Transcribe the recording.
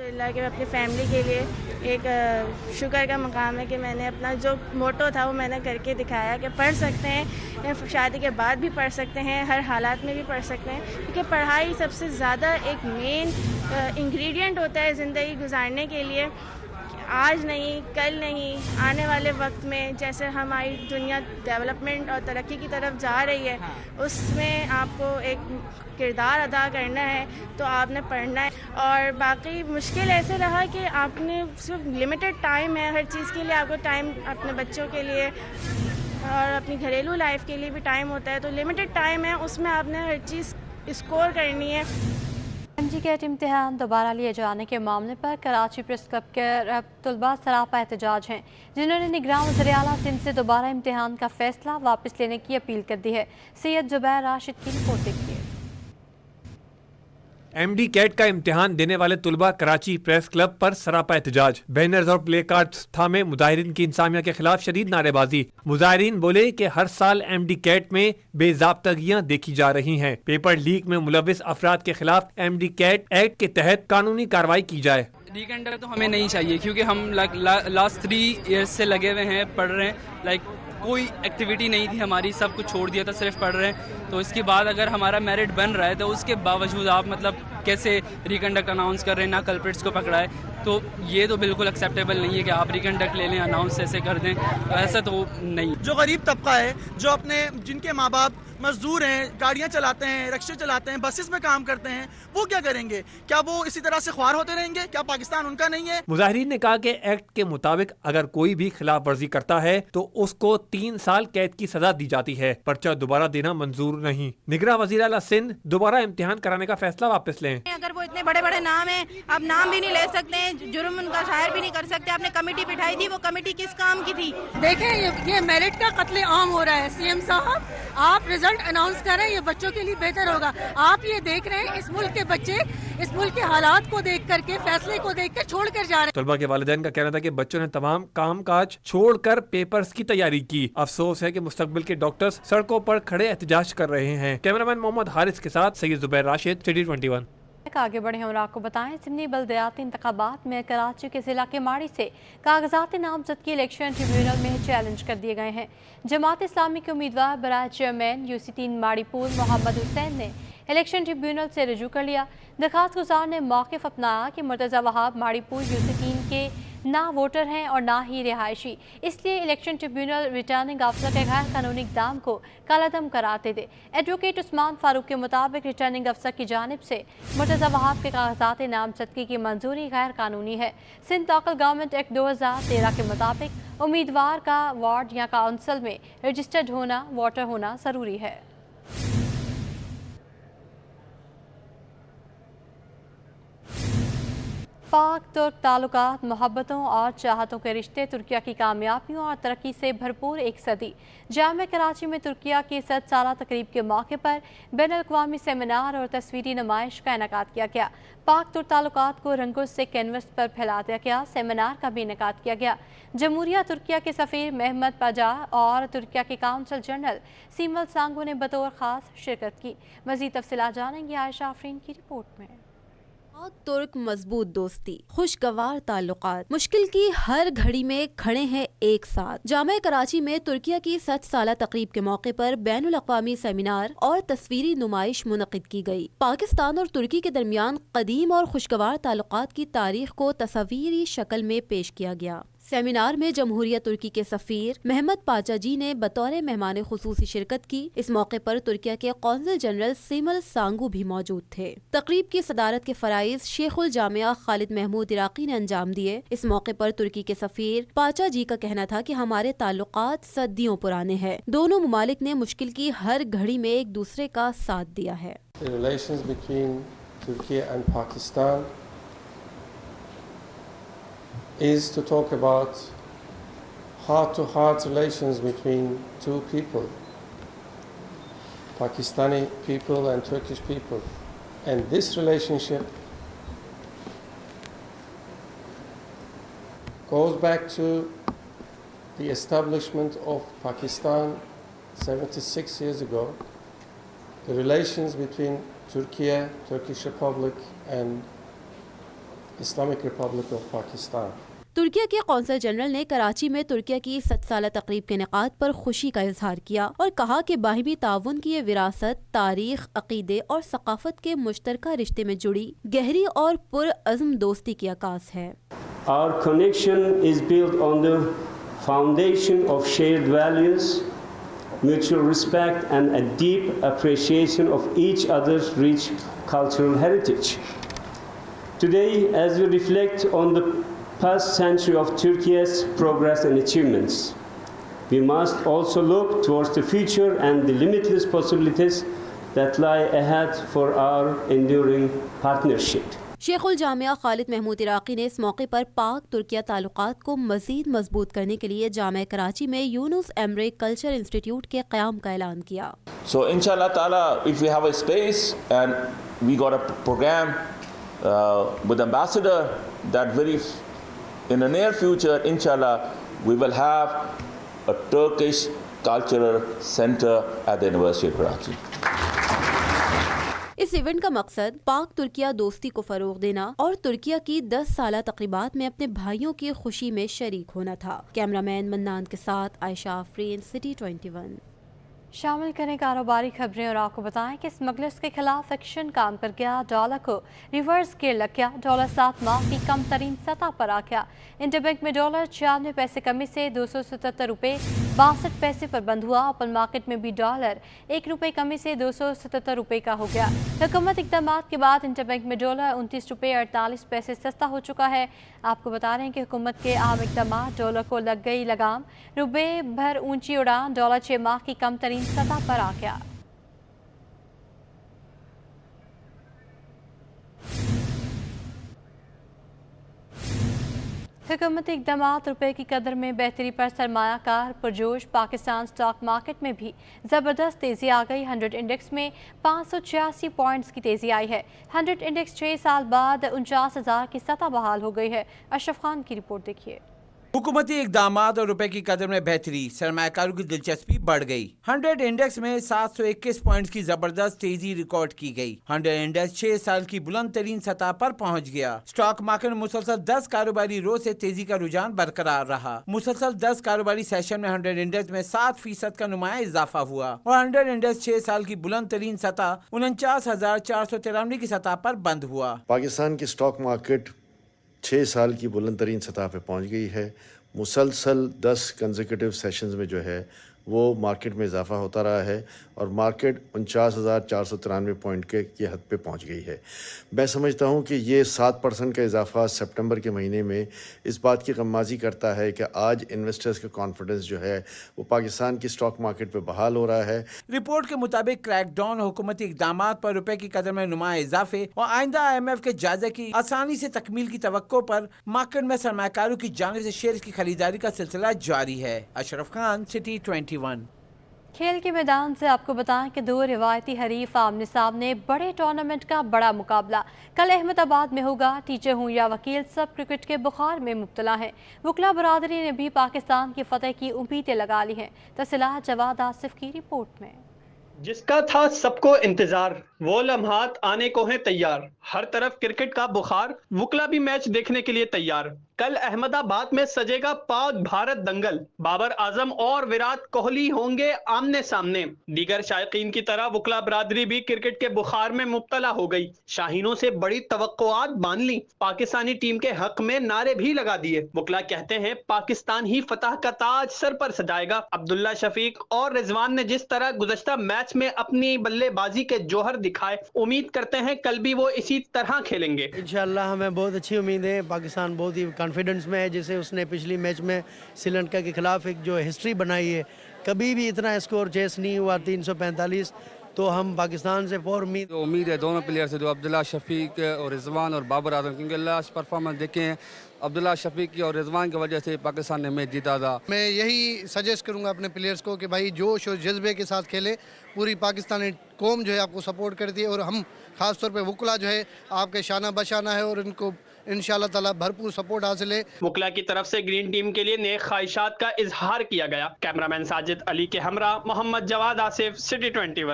اللہ کہ اپنی فیملی کے لیے ایک شکر کا مقام ہے کہ میں نے اپنا جو موٹو تھا وہ میں نے کر کے دکھایا کہ پڑھ سکتے ہیں، شادی کے بعد بھی پڑھ سکتے ہیں، ہر حالات میں بھی پڑھ سکتے ہیں، کیونکہ پڑھائی سب سے زیادہ ایک مین انگریڈینٹ ہوتا ہے زندگی گزارنے کے لیے. آج نہیں، کل نہیں، آنے والے وقت میں جیسے ہماری دنیا ڈیولپمنٹ اور ترقی کی طرف جا رہی ہے، اس میں آپ کو ایک کردار ادا کرنا ہے تو آپ نے پڑھنا ہے. اور باقی مشکل ایسے رہا کہ آپ نے صرف لمیٹڈ ٹائم ہے ہر چیز کے لیے، آپ کو ٹائم اپنے بچوں کے لیے اور اپنی گھریلو لائف کے لیے بھی ٹائم ہوتا ہے، تو لمیٹڈ ٹائم ہے، اس میں آپ نے ہر چیز اسکور کرنی ہے. MG کیٹ امتحان دوبارہ لیے جانے کے معاملے پر کراچی پریس کلب کے طلباء سراپا احتجاج ہیں، جنہوں نے نگراں وزیر اعلیٰ سندھ سے دوبارہ امتحان کا فیصلہ واپس لینے کی اپیل کر دی ہے. سید زبیر راشد کی رپورٹ دیکھیے. MD کیٹ کا امتحان دینے والے طلباء کراچی پریس کلب پر سراپا احتجاج، بینرز اور پلے کارڈز تھامے مظاہرین کی انسانیت کے خلاف شدید نعرے بازی. مظاہرین بولے کہ ہر سال MD کیٹ میں بے ضابطگیاں دیکھی جا رہی ہیں، پیپر لیک میں ملوث افراد کے خلاف MD کیٹ ایکٹ کے تحت قانونی کارروائی کی جائے. ریکنڈر تو ہمیں نہیں چاہیے، کیونکہ ہم لاسٹ 3 ایئرس سے لگے ہوئے ہیں، پڑھ رہے ہیں، کوئی ایکٹیویٹی نہیں تھی ہماری، سب کچھ چھوڑ دیا تھا، صرف پڑھ رہے ہیں. تو اس کے بعد اگر ہمارا میرٹ بن رہا ہے تو اس کے باوجود آپ کیسے ریکنڈکٹ اناؤنس کر رہے ہیں، نہ کلپریٹس کو پکڑا ہے، تو یہ تو بالکل ایکسیپٹیبل نہیں ہے کہ آپ ریکنڈکٹ لے لیں، اناؤنس ایسے کر دیں، ایسا تو نہیں. جو غریب طبقہ ہے، جو جن کے ماں باپ مزدور ہیں، گاڑیاں چلاتے ہیں، رکشے چلاتے ہیں، بسز میں کام کرتے ہیں، وہ کیا کریں گے؟ کیا وہ اسی طرح سے خوار ہوتے رہیں گے؟ کیا پاکستان ان کا نہیں ہے؟ مظاہرین نے کہا کہ ایکٹ کے مطابق اگر کوئی بھی خلاف ورزی کرتا ہے تو اس کو 3 سال قید کی سزا دی جاتی ہے، پرچہ دوبارہ دینا منظور نہیں. نگراں وزیر اعلیٰ سندھ دوبارہ امتحان کرانے کا فیصلہ واپس لیں. اگر وہ اتنے بڑے بڑے نام ہیں، آپ نام بھی نہیں لے سکتے ہیں، جرم ان کا شائر بھی نہیں کر سکتے. آپ نے کمیٹی بٹھائی تھی، وہ کمیٹی کس کام کی تھی؟ دیکھیں یہ میرٹ کا قتل عام ہو رہا ہے. CM صاحب آپ رزلٹ اناؤنس کریں، یہ بچوں کے لیے بہتر ہوگا. آپ یہ دیکھ رہے ہیں اس ملک کے بچے اس ملک کے حالات کو دیکھ کر کے، فیصلے کو دیکھ کر چھوڑ کر جا رہے ہیں. طلباء کے والدین کا کہنا تھا کہ بچوں نے تمام کام کاج چھوڑ کر پیپرز کی تیاری کی. افسوس ہے کہ مستقبل کے ڈاکٹرز سڑکوں پر کھڑے احتجاج کر رہے ہیں. کیمرامین محمد حارث کے ساتھ سید زبیر راشد، سٹی 21. آگے بڑھیں اور آپ کو بتائیں، ضمنی بلدیاتی انتخابات میں کراچی کے ضلع کے ماڑی سے کاغذات نامزدگی الیکشن ٹریبیونل میں چیلنج کر دیے گئے ہیں. جماعت اسلامی کے امیدوار برائے چیئرمین UC3 ماڑی پور محمد حسین نے الیکشن ٹریبیونل سے رجوع کر لیا. درخواست گزار نے موقف اپنایا کہ مرتضی وہاب ماڑی پور UC3 کے نہ ووٹر ہیں اور نہ ہی رہائشی، اس لیے الیکشن ٹریبیونل ریٹرننگ افسر کے غیر قانونی اقدام کو کالعدم قرار دے. ایڈوکیٹ عثمان فاروق کے مطابق ریٹرننگ افسر کی جانب سے مرتضی وہاب کے کاغذات نامزدگی کی منظوری غیر قانونی ہے. سندھ لوکل گورنمنٹ ایکٹ 2013 کے مطابق امیدوار کا وارڈ یا کونسل میں رجسٹرڈ ہونا، ووٹر ہونا ضروری ہے. پاک ترک تعلقات محبتوں اور چاہتوں کے رشتے، ترکیہ کی کامیابیوں اور ترقی سے بھرپور ایک صدی. جامعہ کراچی میں ترکیہ کی 100 سالہ تقریب کے موقع پر بین الاقوامی سیمینار اور تصویری نمائش کا انعقاد کیا گیا. پاک ترک تعلقات کو رنگوں سے کینوس پر پھیلا دیا گیا. سیمینار کا بھی انعقاد کیا گیا. جمہوریہ ترکیہ کے سفیر محمد پاجا اور ترکیہ کے کونسل جنرل سیمل سانگو نے بطور خاص شرکت کی. مزید تفصیلات جانیں گے عائشہ آفرین کی رپورٹ میں. پاک ترک مضبوط دوستی، خوشگوار تعلقات، مشکل کی ہر گھڑی میں کھڑے ہیں ایک ساتھ. جامعہ کراچی میں ترکیہ کی 100 سالہ تقریب کے موقع پر بین الاقوامی سیمینار اور تصویری نمائش منعقد کی گئی. پاکستان اور ترکی کے درمیان قدیم اور خوشگوار تعلقات کی تاریخ کو تصویری شکل میں پیش کیا گیا. سیمینار میں جمہوریہ ترکی کے سفیر محمد پاچا جی نے بطور مہمان خصوصی شرکت کی. اس موقع پر ترکیہ کے قونصل جنرل سیمل سانگو بھی موجود تھے. تقریب کی صدارت کے فرائض شیخ الجامعہ خالد محمود عراقی نے انجام دیے. اس موقع پر ترکی کے سفیر پاچا جی کا کہنا تھا کہ ہمارے تعلقات صدیوں پرانے ہیں. دونوں ممالک نے مشکل کی ہر گھڑی میں ایک دوسرے کا ساتھ دیا ہے. is to talk about heart-to-heart relations between two people, Pakistani people and Turkish people. And this relationship goes back to the establishment of Pakistan 76 years ago. The relations between Turkey, Turkish Republic, and Islamic Republic of Pakistan. Türkiye کے قونصل general نے کراچی میں ترکیہ کی 7 سالہ تقریب کے انعقاد پر خوشی کا اظہار کیا اور کہا کہ باہمی تعاون کی یہ وراثت تاریخ، عقیدے اور ثقافت کے مشترکہ رشتے میں جڑی گہری اور پرعزم دوستی کی عکاس ہے۔ Our connection is built on the foundation of shared values, mutual respect and a deep appreciation of each other's rich cultural heritage. Today, as we reflect on the past century of Turkey's progress and achievements, we must also look towards the future and the limitless possibilities that lie ahead for our enduring partnership. شیخ الجامعہ خالد محمود عراقی نے اس موقع پر پاک ترکیہ تعلقات کو مزید مضبوط کرنے کے لیے جامعہ کراچی میں یونس ایمرے کلچر انسٹیٹیوٹ کے قیام کا اعلان کیا۔ So inshallah ta'ala, if we have a space and we got a program with ambassador, that very in the near future, inshallah, we will have a Turkish cultural center at the University of Karachi. اس event کا مقصد پاک ترکیہ دوستی کو فروغ دینا اور ترکیہ کی 10 سالہ تقریبات میں اپنے بھائیوں کی خوشی میں شریک ہونا تھا۔ کیمرہ مین منان کے ساتھ عائشہ آفرین، سٹی 21۔ شامل کریں کاروباری خبریں اور آپ کو بتائیں کہ اسمگلرز کے خلاف ایکشن کام کر گیا، ڈالر کو ریورس گیئر لگ گیا، ڈالر 7 ماہ کی کم ترین سطح پر آ گیا۔ انٹر بینک میں ڈالر 96 پیسے کمی سے 277 روپے 62 پیسے پر بند ہوا۔ اوپن مارکیٹ میں بھی ڈالر 1 روپے کمی سے 277 روپے کا ہو گیا۔ حکومت اقدامات کے بعد انٹر بینک میں ڈالر 29 روپے 48 پیسے سستا ہو چکا ہے۔ آپ کو بتا رہے ہیں کہ حکومت کے اہم اقدامات، ڈالر کو لگ گئی لگام، روپے بھر اونچی اڑان، ڈالر 6 ماہ کی کم ترین سطح پر آ گیا۔ حکومتی اقدامات، روپے کی قدر میں بہتری پر سرمایہ کار پرجوش۔ پاکستان سٹاک مارکیٹ میں بھی زبردست تیزی آ گئی۔ 100 انڈیکس میں 586 پوائنٹس کی تیزی آئی ہے۔ 100 انڈیکس 6 سال بعد 49,000 کی سطح بحال ہو گئی ہے۔ اشرف خان کی رپورٹ دیکھیے۔ حکومتی اقدامات اور روپے کی قدر میں بہتری، سرمایہ کاروں کی دلچسپی بڑھ گئی۔ 100 انڈیکس میں 721 پوائنٹس کی زبردست تیزی ریکارڈ کی گئی۔ 100 انڈیکس 6 سال کی بلند ترین سطح پر پہنچ گیا۔ سٹاک مارکیٹ میں مسلسل 10 کاروباری روز سے تیزی کا رجحان برقرار رہا۔ مسلسل 10 کاروباری سیشن میں 100 انڈیکس میں 7% کا نمایاں اضافہ ہوا اور 100 انڈیکس 6 سال کی بلند ترین سطح 49,493 کی سطح پر بند ہوا۔ پاکستان کی سٹاک مارکیٹ 6 سال کی بلند ترین سطح پہ پہنچ گئی ہے۔ مسلسل 10 کنزیکیٹو سیشنز میں جو ہے وہ مارکیٹ میں اضافہ ہوتا رہا ہے اور مارکیٹ 49,493 پوائنٹ کی حد پہ پہنچ گئی ہے۔ میں سمجھتا ہوں کہ یہ 7% کا اضافہ سپٹمبر کے مہینے میں اس بات کی غمازی کرتا ہے کہ آج انویسٹرز کا کانفیڈنس جو ہے وہ پاکستان کی سٹاک مارکیٹ پہ بحال ہو رہا ہے۔ رپورٹ کے مطابق کریک ڈاؤن، حکومتی اقدامات پر روپے کی قدر میں نمایاں اضافے اور آئندہ IMF کے جائزے کی آسانی سے تکمیل کی توقع پر مارکیٹ میں سرمایہ کاروں کی جانب سے شیئرز کی خریداری کا سلسلہ جاری ہے۔ اشرف خان، سٹی 21۔ کھیل کے میدان سے آپ کو بتائیں کہ 2 روایتی حریف آمنے سامنے بڑے ٹورنامنٹ کا بڑا مقابلہ کل احمد آباد میں ہوگا۔ ٹیچر ہوں یا وکیل، سب کرکٹ کے بخار میں مبتلا ہیں۔ وکلا برادری نے بھی پاکستان کی فتح کی امیدیں لگا لی ہیں۔ تفصیلات جواد آصف کی رپورٹ میں۔ جس کا تھا سب کو انتظار، وہ لمحات آنے کو ہیں تیار۔ ہر طرف کرکٹ کا بخار، وکلا بھی میچ دیکھنے کے لیے تیار۔ کل احمد آباد میں سجے گا پاک بھارت دنگل، بابر اعظم اور وراٹ کوہلی ہوں گے آمنے سامنے۔ دیگر شائقین کی طرح وکلا برادری بھی کرکٹ کے بخار میں مبتلا ہو گئی۔ شاہینوں سے بڑی توقعات باندھ لی، پاکستانی ٹیم کے حق میں نعرے بھی لگا دیے۔ وکلا کہتے ہیں پاکستان ہی فتح کا تاج سر پر سجائے گا۔ عبداللہ شفیق اور رضوان نے جس طرح گزشتہ میچ میں اپنی بلے بازی کے جوہر دکھائے، امید کرتے ہیں کل بھی وہ اسی طرح کھیلیں گے۔ انشاءاللہ ہمیں بہت اچھی امید ہے۔ پاکستان بہت ہی کانفیڈنس میں ہے، جیسے اس نے پچھلی میچ میں سری لنکا کے خلاف ایک جو ہسٹری بنائی ہے، کبھی بھی اتنا اسکور چیس نہیں ہوا 345، تو ہم پاکستان سے فور امید ہے دونوں پلیئر سے، جو عبداللہ شفیق اور رضوان اور بابر اعظم، کیونکہ لاسٹ پرفارمنس دیکھیں ہیں عبداللہ شفیق کی اور رضوان کی وجہ سے پاکستان نے میچ جیتا تھا۔ میں یہی سجیسٹ کروں گا اپنے پلیئرز کو کہ بھائی جوش اور جذبے کے ساتھ کھیلے۔ پوری پاکستانی قوم جو ہے آپ کو سپورٹ کرتی ہے اور ہم خاص طور پہ وکلا جو ہے آپ کے شانہ بشانہ ہے اور ان کو انشاءاللہ تعالیٰ بھرپور سپورٹ حاصل ہے۔ وکلا کی طرف سے گرین ٹیم کے لیے نیک خواہشات کا اظہار کیا گیا۔ کیمرامین ساجد علی کے ہمراہ محمد جواد آصف، سٹی 21۔